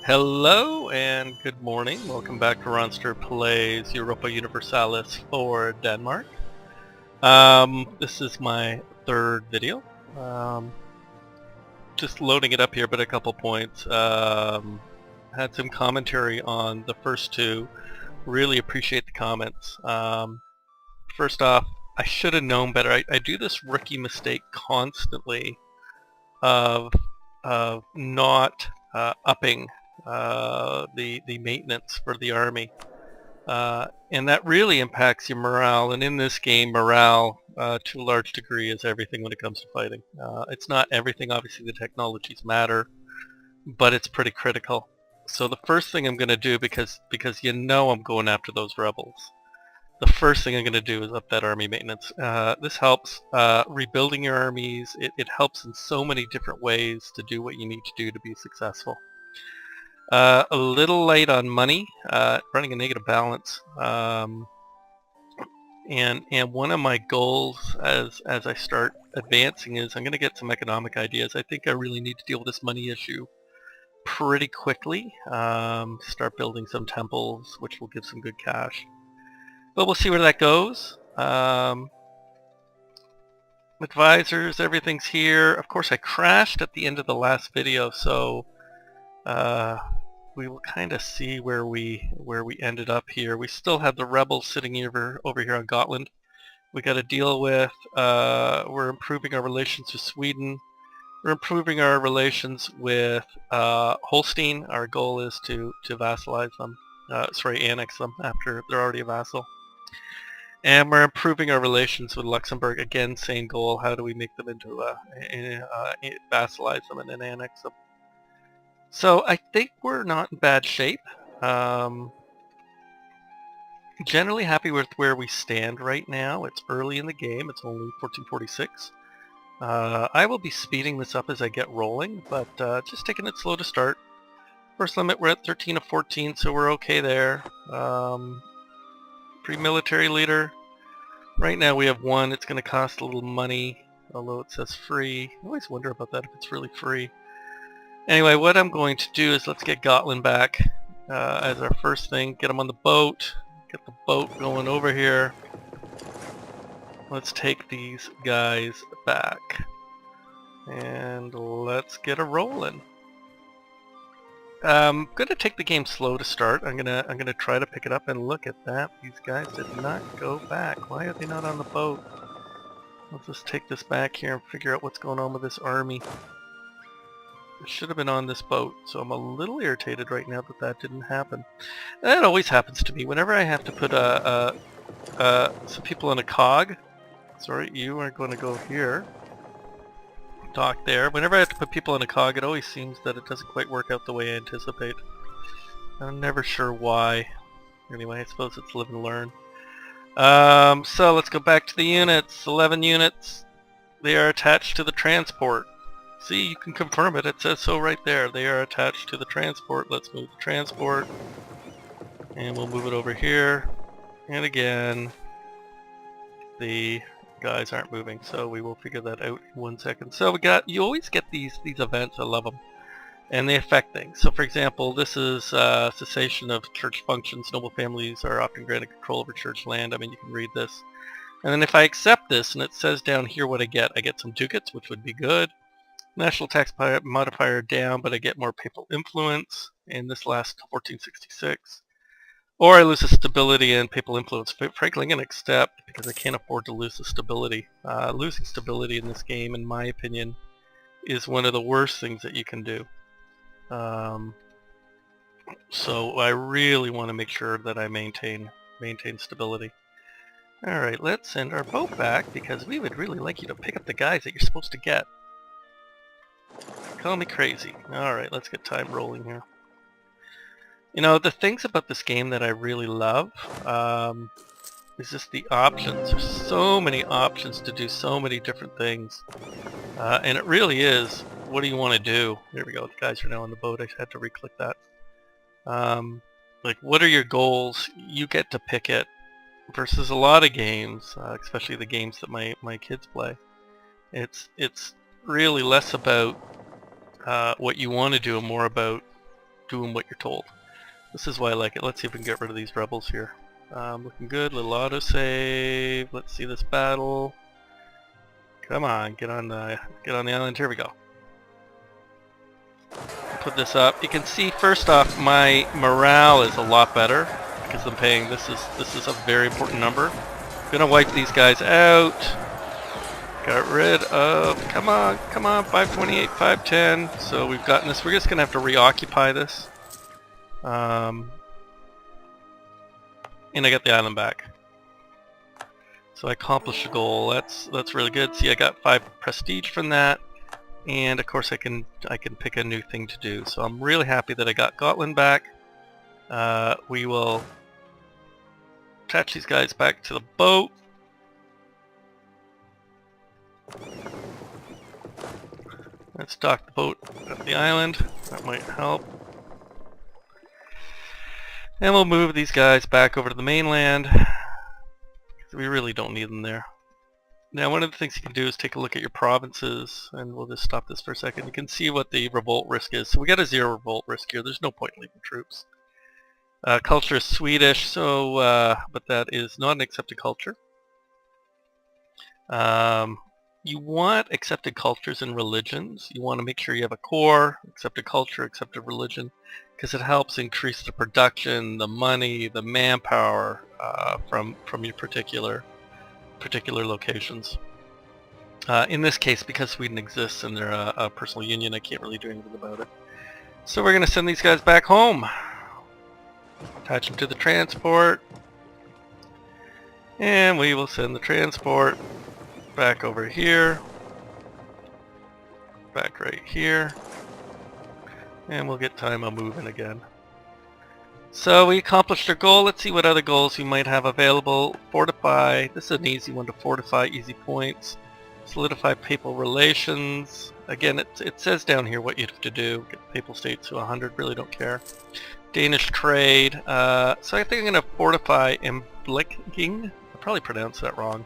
Hello and good morning. Welcome back to Ronster Plays Europa Universalis for Denmark. This is my third video. Just loading it up here, but a couple points. Had some commentary on the first two. Really appreciate the comments. First off, I should have known better. I do this rookie mistake constantly of not upping the maintenance for the army, and that really impacts your morale. And in this game, morale to a large degree is everything when it comes to fighting. It's not everything, obviously the technologies matter, but it's pretty critical. So the first thing I'm going to do, because I'm going after those rebels, the first thing I'm going to do is up that army maintenance. This helps rebuilding your armies. It helps in so many different ways to do what you need to do to be successful. A little light on money, running a negative balance, and one of my goals as I start advancing is I'm going to get some economic ideas. I think I really need to deal with this money issue pretty quickly. Start building some temples, which will give some good cash. But we'll see where that goes. Advisors, everything's here. Of course, I crashed at the end of the last video, so we will kind of see where we ended up here. We still have the rebels sitting over here on Gotland. We got to deal with. We're improving our relations with Sweden. We're improving our relations with Holstein. Our goal is to vassalize them. Annex them after they're already a vassal. And we're improving our relations with Luxembourg. Again, same goal. How do we make them into vassalize them and then annex them? So I think we're not in bad shape. Generally happy with where we stand right now. It's early in the game. It's only 1446. I will be speeding this up as I get rolling, but just taking it slow to start. First limit, we're at 13 of 14, so we're okay there. Pre-military leader. Right now we have one. It's going to cost a little money, although it says free. I always wonder about that, if it's really free. Anyway, what I'm going to do is let's get Gotland back as our first thing. Get them on the boat. Get the boat going over here. Let's take these guys back. And let's get a rolling. I'm gonna take the game slow to start. I'm gonna try to pick it up, and look at that. These guys did not go back. Why are they not on the boat? Let's just take this back here and figure out what's going on with this army. It should have been on this boat, so I'm a little irritated right now that didn't happen. That always happens to me whenever I have to put some people on a cog. Sorry, you are going to go here. Dock there. Whenever I have to put people on a cog, it always seems that it doesn't quite work out the way I anticipate. I'm never sure why. Anyway, I suppose it's live and learn. So let's go back to the units. 11 units. They are attached to the transport. See, you can confirm it. It says so right there. They are attached to the transport. Let's move the transport. And we'll move it over here. And again, the guys aren't moving, so we will figure that out in 1 second. So you always get these events. I love them, and they affect things. So for example, this is cessation of church functions. Noble families are often granted control over church land. I mean, you can read this. And then if I accept this, and it says down here what I get some ducats, which would be good. National tax modifier down, but I get more papal influence, and this lasts till 1466. Or I lose the stability and papal influence. Frankly, I'm going to accept, because I can't afford to lose the stability. Losing stability in this game, in my opinion, is one of the worst things that you can do. So I really want to make sure that I maintain stability. Alright, let's send our boat back, because we would really like you to pick up the guys that you're supposed to get. Call me crazy. Alright, let's get time rolling here. You know, the things about this game that I really love is just the options. There's so many options to do so many different things. And it really is, what do you want to do? There we go, the guys are now on the boat. I had to re-click that. Like, what are your goals? You get to pick it. Versus a lot of games, especially the games that my kids play. It's really less about what you want to do and more about doing what you're told. This is why I like it. Let's see if we can get rid of these rebels here. Looking good. Little autosave. Let's see this battle. Come on, get on the island. Here we go. Put this up. You can see first off, my morale is a lot better because I'm paying. This is a very important number. Gonna wipe these guys out. Got rid of. Come on, 528, 510. So we've gotten this. We're just gonna have to reoccupy this. And I got the island back. So I accomplished a goal. That's really good. See, I got 5 prestige from that, and of course I can pick a new thing to do. So I'm really happy that I got Gotland back. We will attach these guys back to the boat. Let's dock the boat at the island. That might help. And we'll move these guys back over to the mainland. We really don't need them there. Now one of the things you can do is take a look at your provinces, and we'll just stop this for a second. You can see what the revolt risk is. So we got a 0 revolt risk here. There's no point in leaving troops. Culture is Swedish, so but that is not an accepted culture. You want accepted cultures and religions. You want to make sure you have a core, accepted culture, accepted religion, because it helps increase the production, the money, the manpower from your particular locations. In this case, because Sweden exists and they're a personal union, I can't really do anything about it. So we're going to send these guys back home. Attach them to the transport. And we will send the transport back over here. Back right here. And we'll get time on moving again. So we accomplished our goal. Let's see what other goals we might have available. Fortify. This is an easy one to fortify. Easy points. Solidify papal relations. Again, it says down here what you have to do. Get the papal states to 100. Really don't care. Danish trade. So I think I'm going to fortify Emblicking. I probably pronounced that wrong.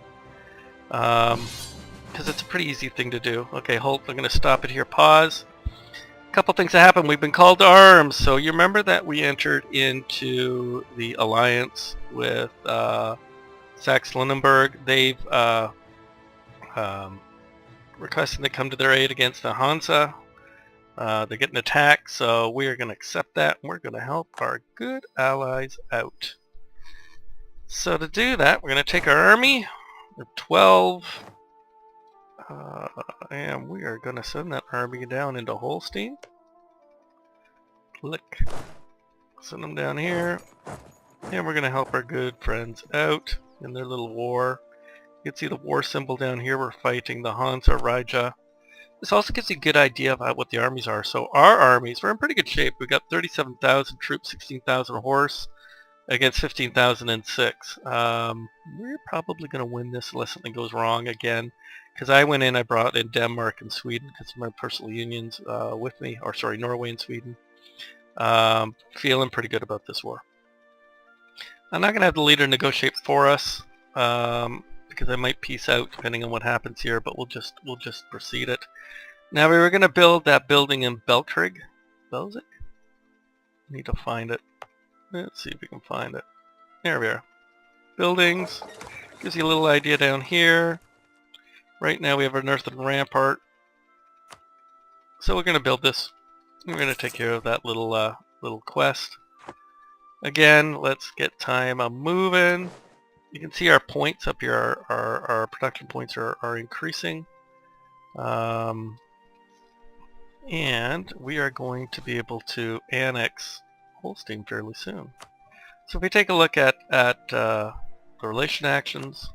Because it's a pretty easy thing to do. Okay, hold. I'm going to stop it here. Pause. A couple things that happened. We've been called to arms. So you remember that we entered into the alliance with Saxe-Lunenburg. They've requested they come to their aid against the Hansa. They're getting attacked, so we are going to accept that, and we're going to help our good allies out. So to do that, we're going to take our army of 12, and we are going to send that army down into Holstein. Click. Send them down here, and we're going to help our good friends out in their little war. You can see the war symbol down here. We're fighting the Hansa Raja. This also gives you a good idea about what the armies are. So our armies, we're in pretty good shape. We've got 37,000 troops, 16,000 horse against 15,006. We're probably going to win this unless something goes wrong again. Because I went in, I brought in Denmark and Sweden because of my personal unions with me. Or sorry, Norway and Sweden. Feeling pretty good about this war. I'm not going to have the leader negotiate for us. Because I might peace out depending on what happens here, but we'll just proceed it. Now we were going to build that building in Belzig. Need to find it. Let's see if we can find it. There we are. Buildings. Gives you a little idea down here. Right now we have our northern rampart. So we're going to build this. We're going to take care of that little quest. Again, let's get time moving. You can see our points up here, our production points are increasing. And we are going to be able to annex Holstein fairly soon. So if we take a look at the relation actions,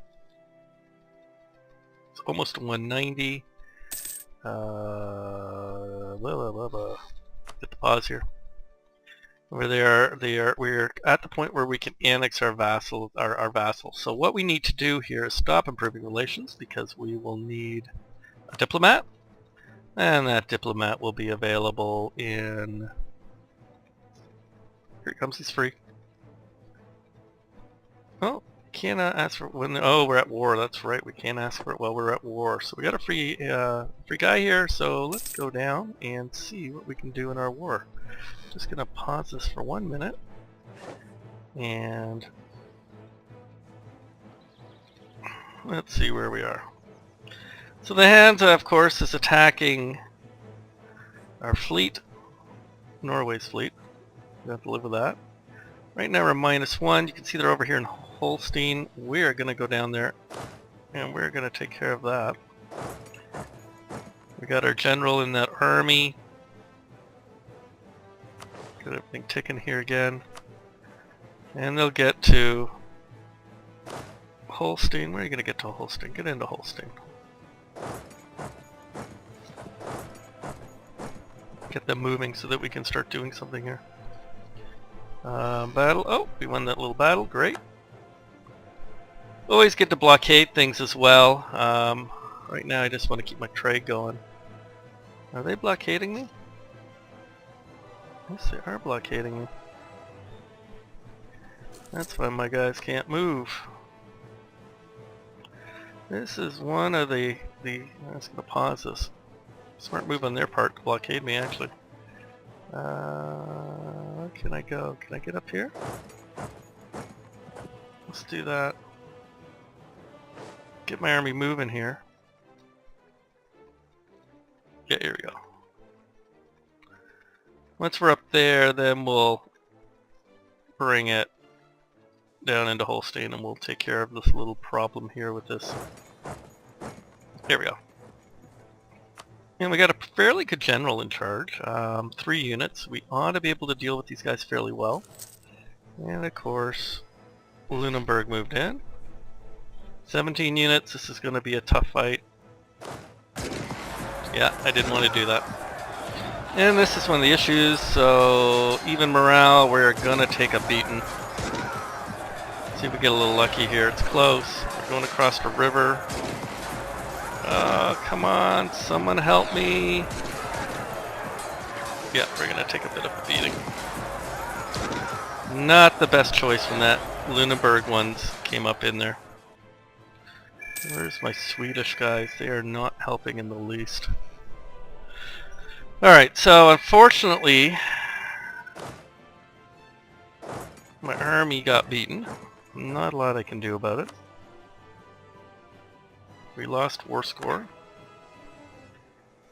it's almost 190. Get the pause here. We're at the point where we can annex our vassal. So what we need to do here is stop improving relations because we will need a diplomat, and that diplomat will be available in. Here it comes. He's free. Oh, can't ask for when. Oh, we're at war. That's right. We can't ask for it while we're at war. So we got a free guy here. So let's go down and see what we can do in our war. Just gonna pause this for 1 minute. And let's see where we are. So the Hansa, of course, is attacking our fleet, Norway's fleet. We have to live with that. Right now we're -1. You can see they're over here in Holstein. We're going to go down there and we're going to take care of that. We got our general in that army. Got everything ticking here again. And they'll get to Holstein. Where are you going to get to Holstein? Get into Holstein. Get them moving so that we can start doing something here. Battle. Oh, we won that little battle. Great. Always get to blockade things as well. Right now I just want to keep my trade going. Are they blockading me? Yes, they are blockading me. That's why my guys can't move. This is one of the I'm just going to pause this. Smart move on their part to blockade me, actually. Where can I go? Can I get up here? Let's do that. Get my army moving here. Yeah, here we go. Once we're up there, then we'll bring it down into Holstein and we'll take care of this little problem here with this. There we go. And we got a fairly good general in charge. 3 units. We ought to be able to deal with these guys fairly well. And of course, Lunenburg moved in. 17 units. This is going to be a tough fight. Yeah, I didn't want to do that. And this is one of the issues, so even morale, we're going to take a beating. See if we get a little lucky here. It's close. We're going across the river. Come on, someone help me. Yeah, we're going to take a bit of a beating. Not the best choice when that Lunenburg ones came up in there. Where's my Swedish guys? They are not helping in the least. Alright, so unfortunately, my army got beaten. Not a lot I can do about it. We lost war score.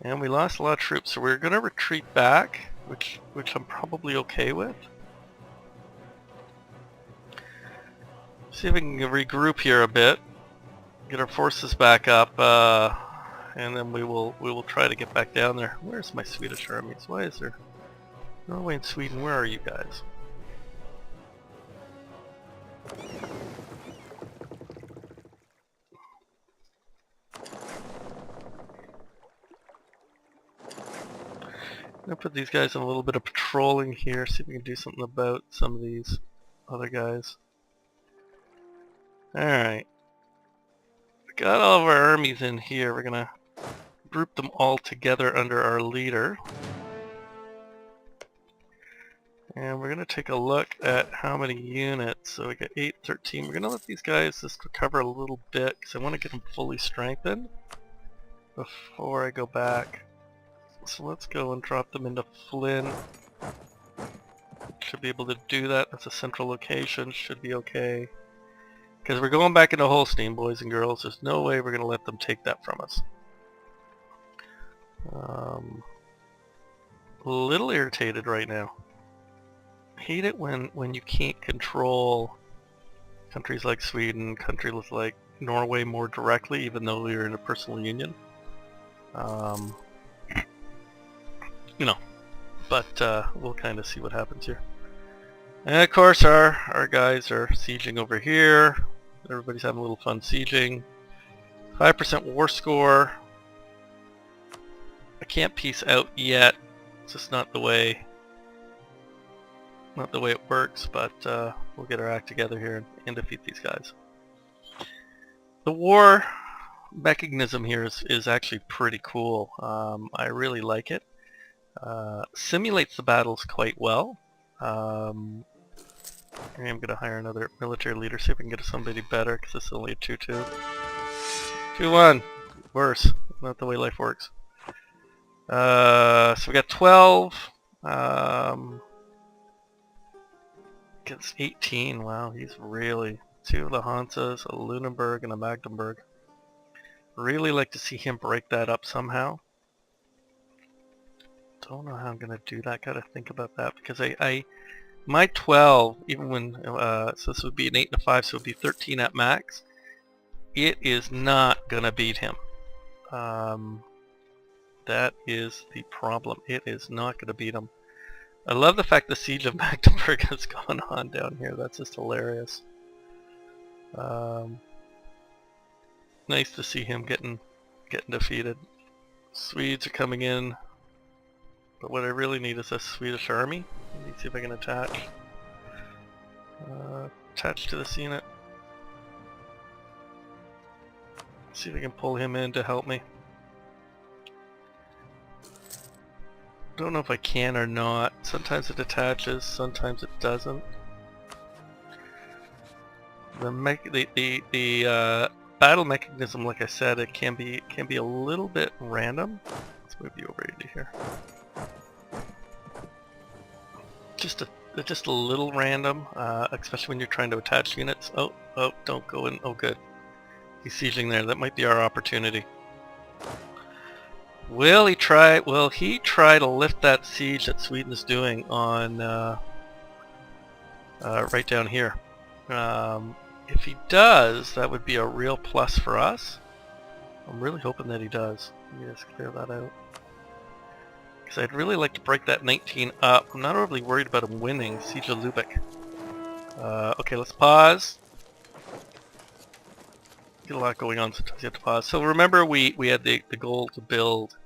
And we lost a lot of troops, so we're going to retreat back, which I'm probably okay with. See if we can regroup here a bit, get our forces back up, and then we will try to get back down there. Where's my Swedish armies? Why is there Norway and Sweden? Where are you guys? I'm going to put these guys on a little bit of patrolling here, see if we can do something about some of these other guys. Alright. We got all of our armies in here. We're going to group them all together under our leader. And we're going to take a look at how many units. So we got 8, 13. We're going to let these guys just recover a little bit because I want to get them fully strengthened before I go back. So let's go and drop them into Flynn. Should be able to do that. That's a central location. Should be okay. Because we're going back into Holstein, boys and girls. There's no way we're going to let them take that from us. A little irritated right now. Hate it when you can't control countries like Sweden, countries like Norway more directly, even though we're in a personal union. You know, but we'll kind of see what happens here. And of course our guys are sieging over here. Everybody's having a little fun sieging. 5% war score. I can't peace out yet. It's just not the way it works, but we'll get our act together here and defeat these guys. The war mechanism here is actually pretty cool. I really like it. Simulates the battles quite well. I'm going to hire another military leader, see if we can get somebody better, because this is only a 2-2. 2-1. Worse. Not the way life works. So we got 12. Against 18, wow, he's really... 2 of the Hansas, a Lunenburg, and a Magdeburg. Really like to see him break that up somehow. Don't know how I'm going to do that. Gotta think about that, because my 12, even when, so this would be an 8 and a 5, so it would be 13 at max. It is not going to beat him. That is the problem. It is not going to beat him. I love the fact the Siege of Magdeburg has gone on down here. That's just hilarious. Nice to see him getting defeated. Swedes are coming in. But what I really need is a Swedish army. Let me see if I can attach. Attach to this unit. See if I can pull him in to help me. Don't know if I can or not. Sometimes it attaches, sometimes it doesn't. The battle mechanism, like I said, it can be a little bit random. Let's move you over into here. Just a little random, especially when you're trying to attach units. Oh, don't go in. Oh, good. He's sieging there. That might be our opportunity. Will he try? Will he try to lift that siege that Sweden's doing on right down here? If he does, that would be a real plus for us. I'm really hoping that he does. Let me just clear that out. Because I'd really like to break that 19 up. I'm not overly worried about him winning Siege of Lubeck. Okay, let's pause. Get a lot going on, sometimes you have to pause. So remember we had the goal to build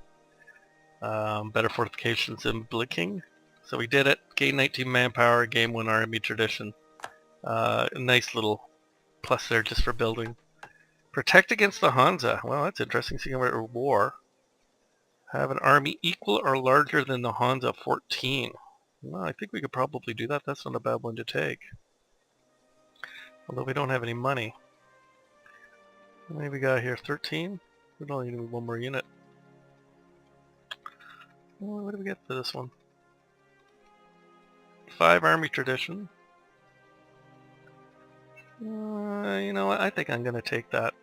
better fortifications in Blicking. So we did it. Gain 19 manpower, gain 1 army tradition. A nice little plus there just for building. Protect against the Hansa. Well, that's interesting. Seeing about a war. Have an army equal or larger than the Hansa 14. Well, I think we could probably do that. That's not a bad one to take. Although we don't have any money. How many we got here? 13? We only need 1 more unit. Well, what do we get for this one? 5 army tradition. You know what? I think I'm going to take that.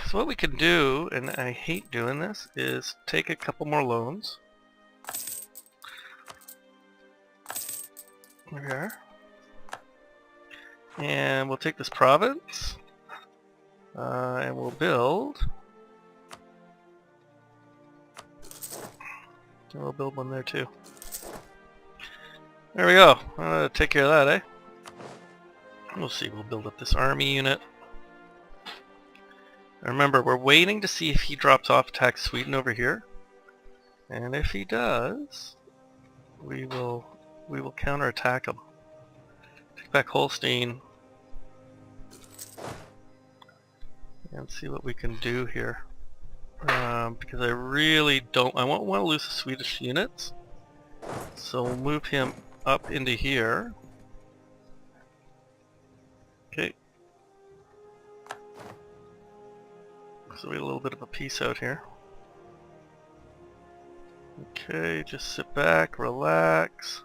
So what we can do, and I hate doing this, is take a couple more loans. There we are. And we'll take this province. And we'll build. And we'll build one there too. There we go. Take care of that, eh? We'll see. We'll build up this army unit. Remember, we're waiting to see if he drops off attack Sweden over here. And if he does, we will counterattack him. Take back Holstein. And see what we can do here. Because I really don't... I won't want to lose the Swedish units. So we'll move him up into here. Okay. So we have a little bit of a peace out here. Okay, just sit back, relax.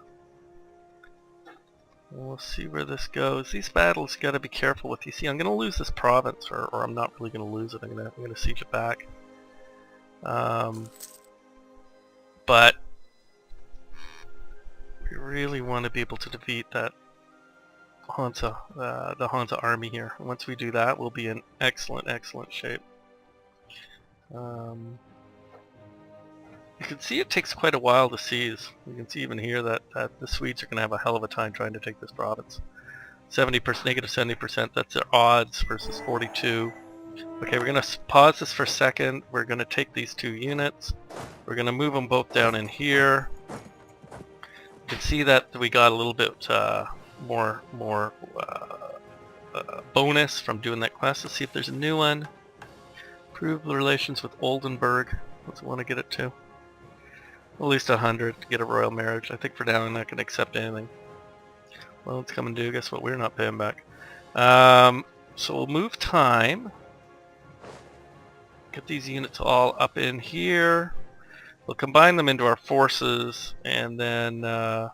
And we'll see where this goes. These battles you gotta be careful with. You see, I'm gonna lose this province, or I'm not really gonna lose it. I'm gonna siege it back. But we really want to be able to defeat that Hansa, the Hansa army here. Once we do that, we'll be in excellent shape. You can see it takes quite a while to seize. You can see even here that the Swedes are going to have a hell of a time trying to take this province. 70%, negative 70%, that's their odds versus 42. Okay, we're going to pause this for a second. We're going to take these 2 units. We're going to move them both down in here. You can see that we got a little bit more bonus from doing that class. Let's see if there's a new one. Improve relations with Oldenburg. Let's want to get it to. At least 100 to get a royal marriage. I think for now I'm not going to accept anything. Well, it's coming due. Guess what? We're not paying back. So we'll move time. Get these units all up in here. We'll combine them into our forces, and then we'll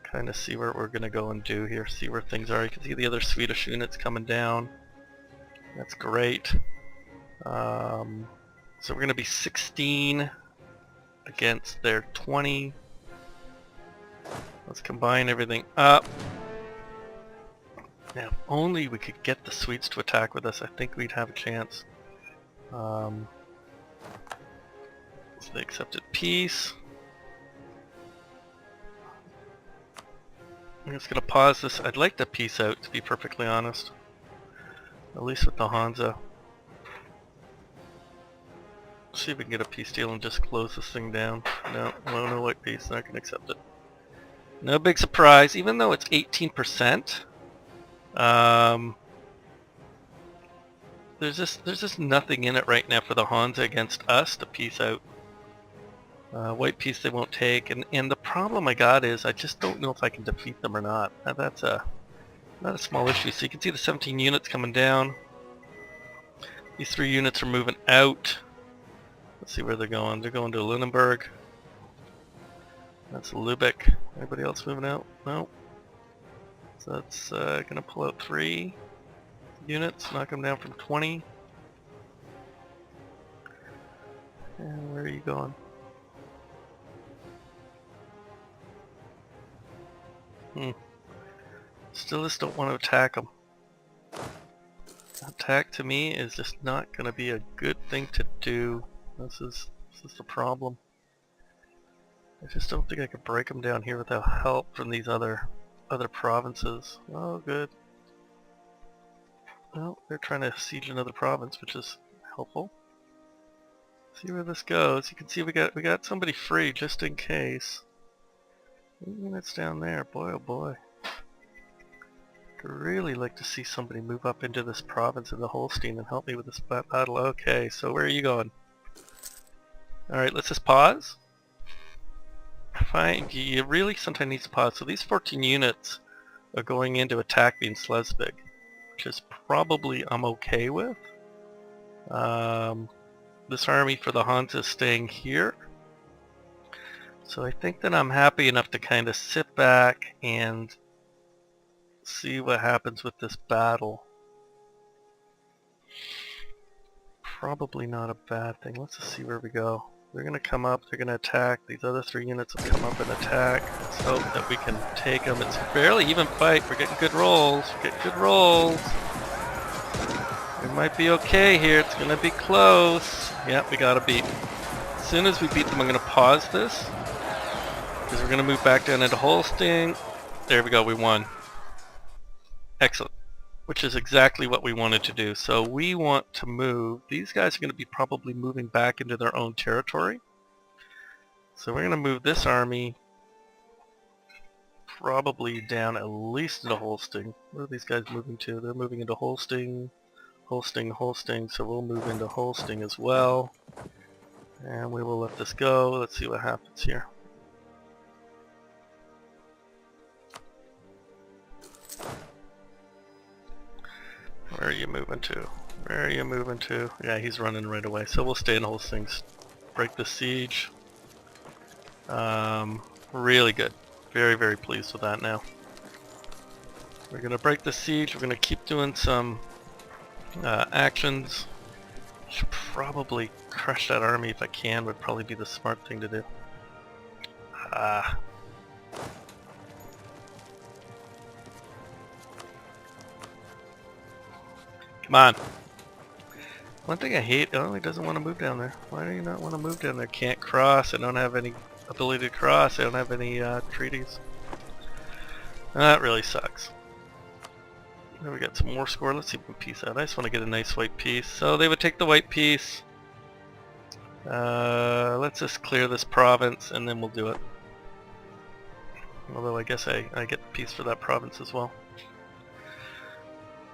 kind of see where we're going to go and do here, see where things are. You can see the other Swedish units coming down. That's great. So we're going to be 16 against their 20. Let's combine everything up. Now, if only we could get the Swedes to attack with us, I think we'd have a chance. So they accepted peace. I'm just going to pause this. I'd like to peace out, to be perfectly honest. At least with the Hansa. See if we can get a peace deal and just close this thing down. No white peace. Not going to accept it. No big surprise, even though it's 18%. There's just nothing in it right now for the Hansa against us to peace out. White peace they won't take, and the problem I got is I just don't know if I can defeat them or not. That's not a small issue. So you can see the 17 units coming down. These 3 units are moving out. Let's see where they're going. They're going to Lunenburg. That's Lubeck. Anybody else moving out? No. So that's going to pull out 3 units, knock them down from 20. And where are you going? Still just don't want to attack them. Attack to me is just not going to be a good thing to do. This is the problem. I just don't think I could break them down here without help from these other provinces. Oh, good. Well, they're trying to siege another province, which is helpful. See where this goes. You can see we got somebody free just in case. Units down there. Boy, oh boy. I'd really like to see somebody move up into this province in the Holstein and help me with this battle. Okay, so where are you going? Alright, let's just pause. Fine, you really sometimes need to pause. So these 14 units are going in to attack me in Schleswig, which is probably I'm okay with. This army for the Hansa is staying here. So I think that I'm happy enough to kind of sit back and see what happens with this battle. Probably not a bad thing. Let's just see where we go. They're going to come up, they're going to attack. These other 3 units will come up and attack. Let's hope that we can take them. It's a fairly even fight. We're getting good rolls. We're getting good rolls. We might be okay here. It's going to be close. Yep, we got to beat. As soon as we beat them, I'm going to pause this, because we're going to move back down into Holstein. There we go, we won. Excellent. Which is exactly what we wanted to do. So we want to move. These guys are going to be probably moving back into their own territory. So we're going to move this army probably down at least into Holstein. Where are these guys moving to? They're moving into Holstein, Holstein, Holstein. So we'll move into Holstein as well. And we will let this go. Let's see what happens here. Where are you moving to? Where are you moving to? Yeah, he's running right away. So we'll stay in Holstein. Break the siege. Really good. Very, very pleased with that now. We're going to break the siege. We're going to keep doing some actions. Should probably crush that army if I can. Would probably be the smart thing to do. Come on. One thing I hate, oh, he doesn't want to move down there. Why do you not want to move down there? Can't cross. I don't have any ability to cross. I don't have any treaties. That really sucks. Then we got some more score. Let's see if we can peace out. I just want to get a nice white piece. So they would take the white piece. Let's just clear this province and then we'll do it. Although I guess I get the piece for that province as well.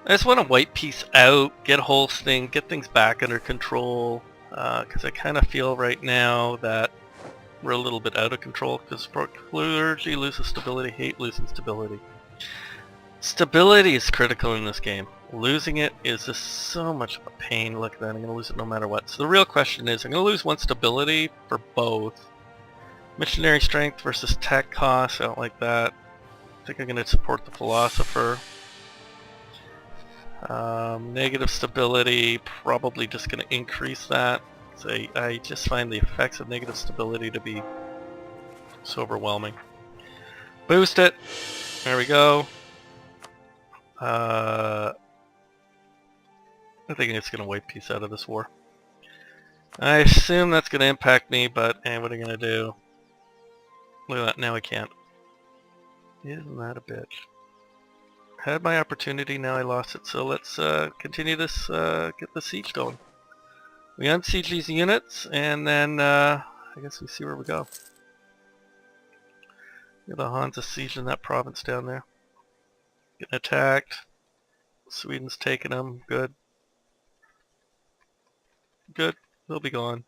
I just want to white piece out, get Holstein, get things back under control, because I kind of feel right now that we're a little bit out of control, because clergy loses stability, hate losing stability. Stability is critical in this game. Losing it is just so much of a pain. Look at that, I'm going to lose it no matter what. So the real question is, I'm going to lose one stability for both. Missionary strength versus tech cost, I don't like that. I think I'm going to support the philosopher. Negative stability, probably just going to increase that. So I just find the effects of negative stability to be so overwhelming. Boost it. There we go. I think it's going to wipe peace out of this war. I assume that's going to impact me, but hey, what are you going to do? Look at that, now I can't. Isn't that a bitch? Had my opportunity, now I lost it, so let's continue this, get the siege going. We unsiege these units, and then I guess we see where we go. Get the Hansa sieging that province down there. Getting attacked. Sweden's taking them. Good. Good. They'll be gone.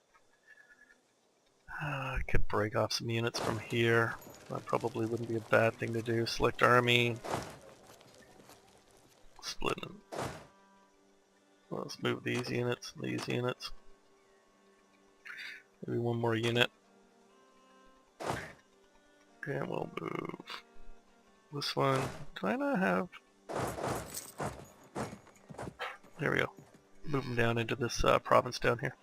I could break off some units from here. That probably wouldn't be a bad thing to do. Select army. Split them. Let's move these units, these units. Maybe one more unit. And we'll move this one. Do I not have... There we go. Move them down into this province down here.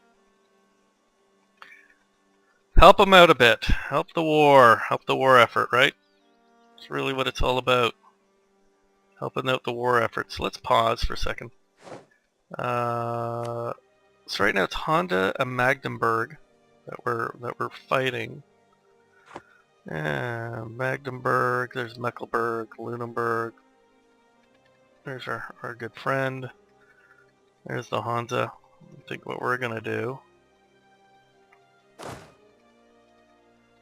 Help them out a bit. Help the war effort, right? That's really what it's all about. Helping out the war effort. So let's pause for a second. So right now it's Honda and Magdeburg that we're fighting. And Magdeburg, there's Mecklenburg, Lunenburg. There's our good friend. There's the Hansa. I think what we're gonna do.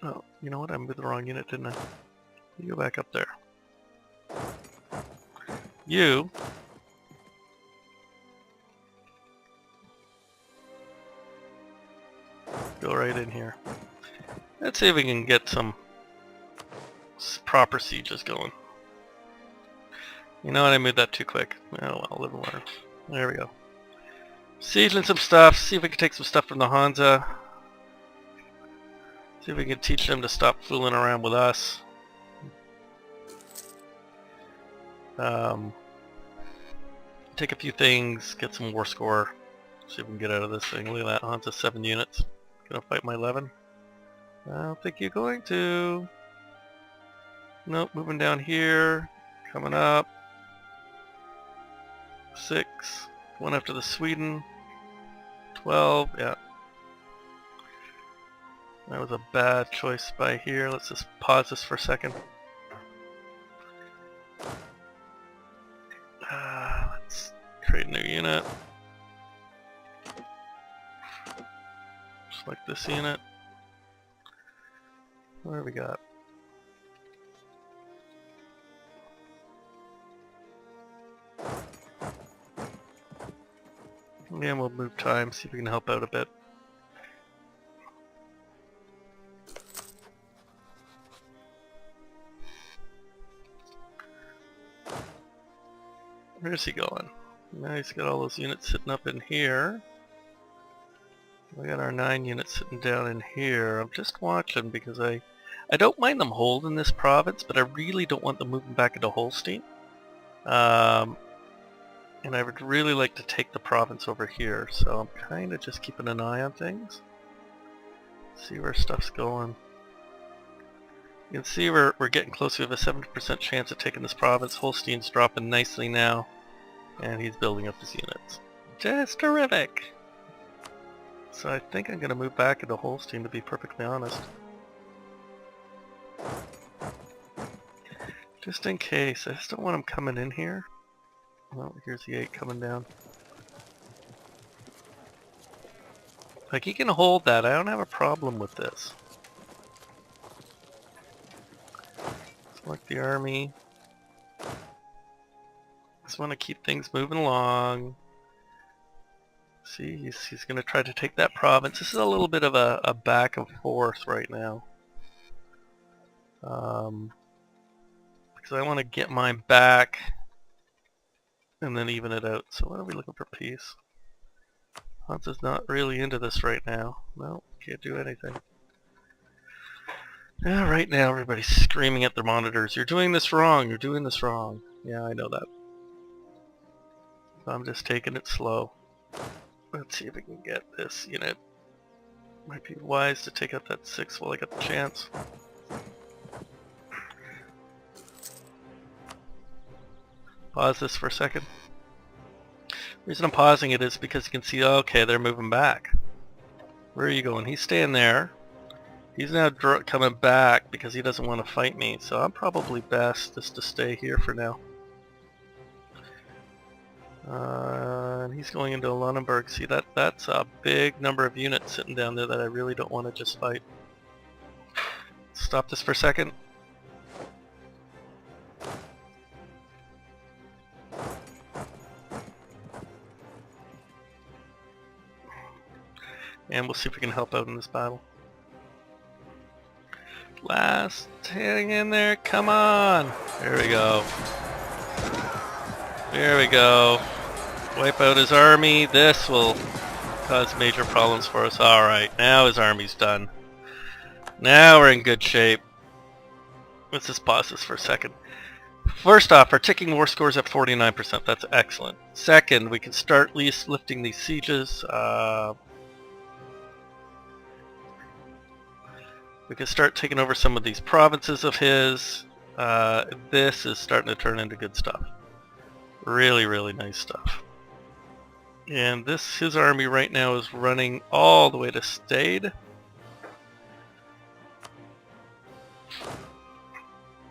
Oh, you know what? I moved the wrong unit, didn't I? You go back up there. You go right in here. Let's see if we can get some proper sieges going. You know what? I moved that too quick. Oh well, live and learn. There we go. Sieging some stuff. See if we can take some stuff from the Hansa. See if we can teach them to stop fooling around with us. Take a few things, get some war score. See if we can get out of this thing. Look at that, Hansa 7 units. Gonna fight my 11? I don't think you're going to. Nope, moving down here. Coming up. 6. One after the Sweden. 12, yeah. That was a bad choice by here. Let's just pause this for a second. Let's create a new unit. Select this unit. What do we got? Yeah, we'll move time, see if we can help out a bit. Where's he going? Now he's got all those units sitting up in here. We got our 9 units sitting down in here. I'm just watching because I don't mind them holding this province, but I really don't want them moving back into Holstein. And I would really like to take the province over here, so I'm kind of just keeping an eye on things. See where stuff's going. You can see we're getting close. We have a 70% chance of taking this province. Holstein's dropping nicely now, and he's building up his units. Just terrific! So I think I'm going to move back into Holstein, to be perfectly honest. Just in case. I just don't want him coming in here. Well, here's the 8 coming down. Like, he can hold that. I don't have a problem with this. Select the army. Just want to keep things moving along. See, he's going to try to take that province. This is a little bit of a back and forth right now. Because I want to get mine back. and then even it out. So why are we looking for peace? Hans is not really into this right now. No, can't do anything. Yeah, right now everybody's screaming at their monitors, "You're doing this wrong, you're doing this wrong." Yeah, I know that. I'm just taking it slow. Let's see if we can get this unit. Might be wise to take out that 6 while I got the chance. Pause this for a second. The reason I'm pausing it is because you can see, okay, they're moving back. Where are you going? He's staying there. He's now coming back because he doesn't want to fight me, so I'm probably best just to stay here for now. And he's going into Lunenburg. See, that's a big number of units sitting down there that I really don't want to just fight. Stop this for a second. And we'll see if we can help out in this battle. Last, hang in there, come on! There we go. There we go. Wipe out his army. This will cause major problems for us. Alright, now his army's done. Now we're in good shape. Let's just pause this for a second. First off, our ticking war score is at 49%. That's excellent. Second, we can start lifting these sieges. We can start taking over some of these provinces of his. This is starting to turn into good stuff. Really, really nice stuff. And his army right now is running all the way to Stade.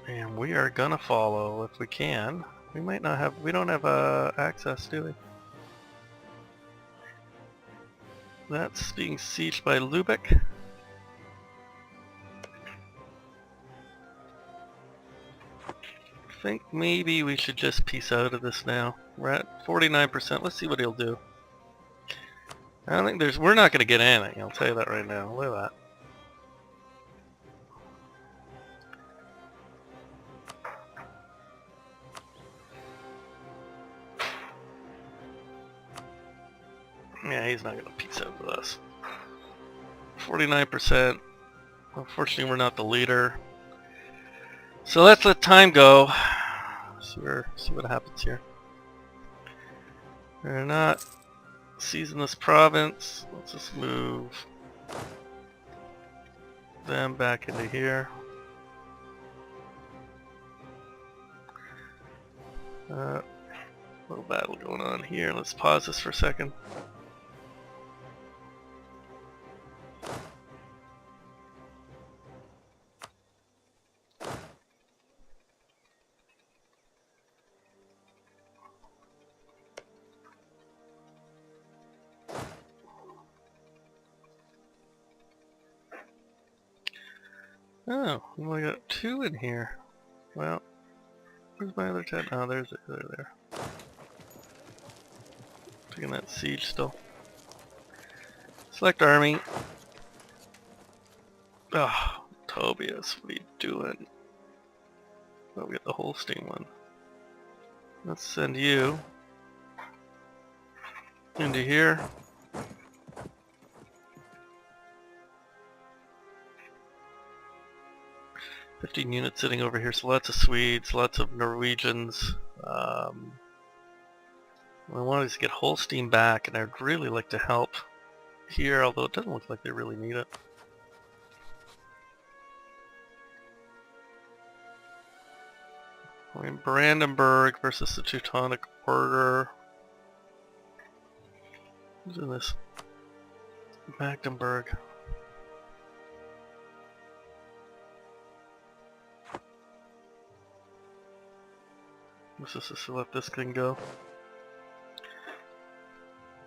And we are gonna follow if we can. We might not have, we don't have access, do we? That's being sieged by Lubeck. I think maybe we should just peace out of this now. We're at 49%. Let's see what he'll do. I don't think we're not going to get anything. I'll tell you that right now. Look at that. Yeah, he's not going to peace out with us. 49%. Unfortunately, we're not the leader. So let's let time go. See what happens here. We're not seizing this province. Let's just move them back into here. Little battle going on here. Let's pause this for a second. Oh, we only got 2 in here. Well, where's my other 10? Oh, there's it. There. Taking that siege still. Select army. Oh, Tobias, what are you doing? Oh, we got the Holstein one. Let's send you into here. $15 units sitting over here, so lots of Swedes, lots of Norwegians. I wanted to get Holstein back, and I'd really like to help here, although it doesn't look like they really need it. We're in Brandenburg versus the Teutonic Order. Who's in this? Magdeburg. Let's just let this thing go.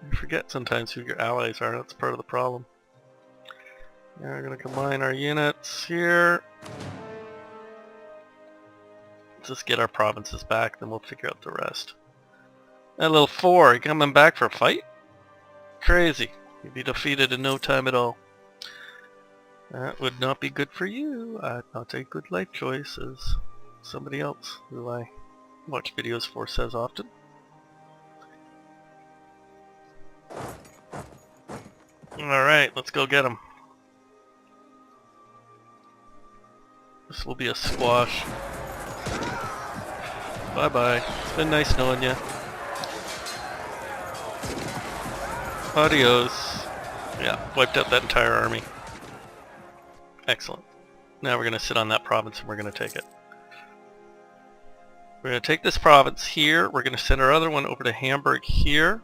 You forget sometimes who your allies are, that's part of the problem. Now we're going to combine our units here. Let's just get our provinces back, then we'll figure out the rest. That little 4, you coming back for a fight? Crazy. You'd be defeated in no time at all. That would not be good for you. Not a good life choice, as somebody else who I watch videos for says often. Alright, let's go get him. This will be a squash. Bye-bye. It's been nice knowing you. Adios. Yeah, wiped out that entire army. Excellent. Now we're going to sit on that province and we're going to take it. We're going to take this province here. We're going to send our other one over to Hamburg here,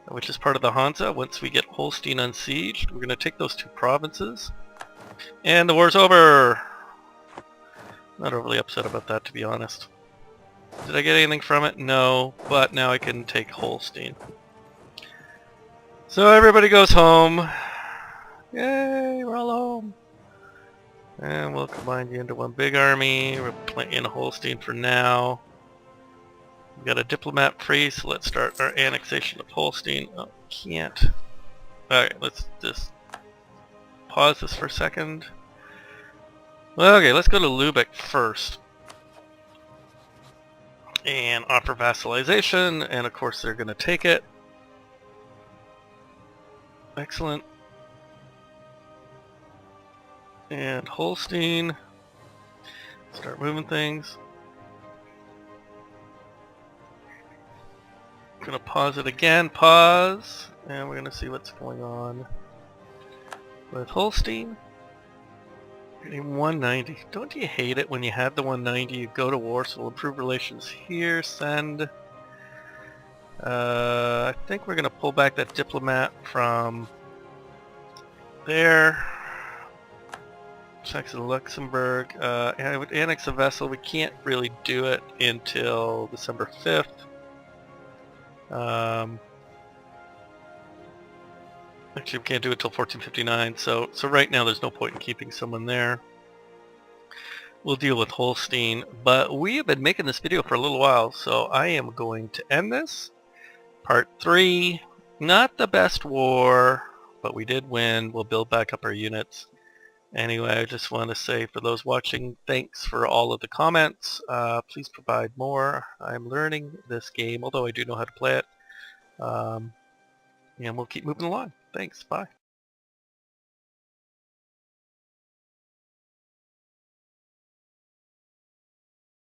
which is part of the Hansa. Once we get Holstein unsieged, we're going to take those two provinces. And the war's over! Not overly upset about that, to be honest. Did I get anything from it? No, but now I can take Holstein. So everybody goes home. Yay, we're all home. And we'll combine you into one big army. We're playing in Holstein for now. We've got a diplomat free, so let's start our annexation of Holstein. Oh, can't. Alright, let's just pause this for a second. Well, okay, let's go to Lübeck first. And offer vassalization, and of course they're going to take it. Excellent. And Holstein. Start moving things. Gonna pause it again, pause, and we're gonna see what's going on with Holstein. Getting 190. Don't you hate it when you have the 190, you go to war, so we'll improve relations here, send. I think we're gonna pull back that diplomat from there. Saxon Luxembourg. I would annex a vessel. We can't really do it until December 5th. Actually, we can't do it till 1459, so right now there's no point in keeping someone there. We'll deal with Holstein, but we have been making this video for a little while, so I am going to end this. Part 3, not the best war, but we did win. We'll build back up our units. Anyway, I just want to say for those watching, thanks for all of the comments. Please provide more. I'm learning this game, although I do know how to play it. And we'll keep moving along. Thanks. Bye.